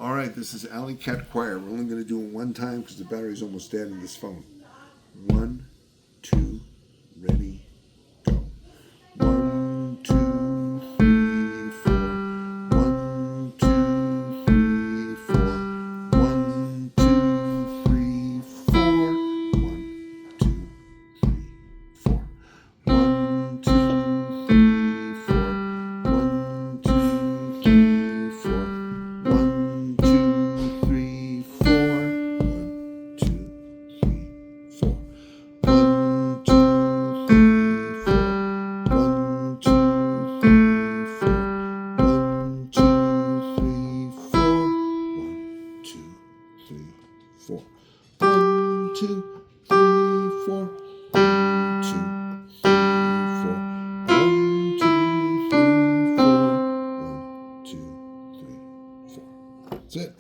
All right, this is Alley Cat Choir. We're only going to do it one time because the battery's almost dead in this phone. 1, 2, ready, go. 1, 2, 3, 4. 1, 2, 3, 4. 1, 2, 3, 4. 1, 2, 3, 4. 1, 2, 3, 4. 1, 2, 3, 4. 1, 2, 3, 4. 1, 2, 3, 4. 1, 2, 3, 4. 1, 2, 3, 4. 1, 2, 3, 4. 1, 2, 3, 4. 1, 2, 3, 4. 1, 2, 3, 4. 1, 2, 3, 4. 1, 2, 3, 4. That's it.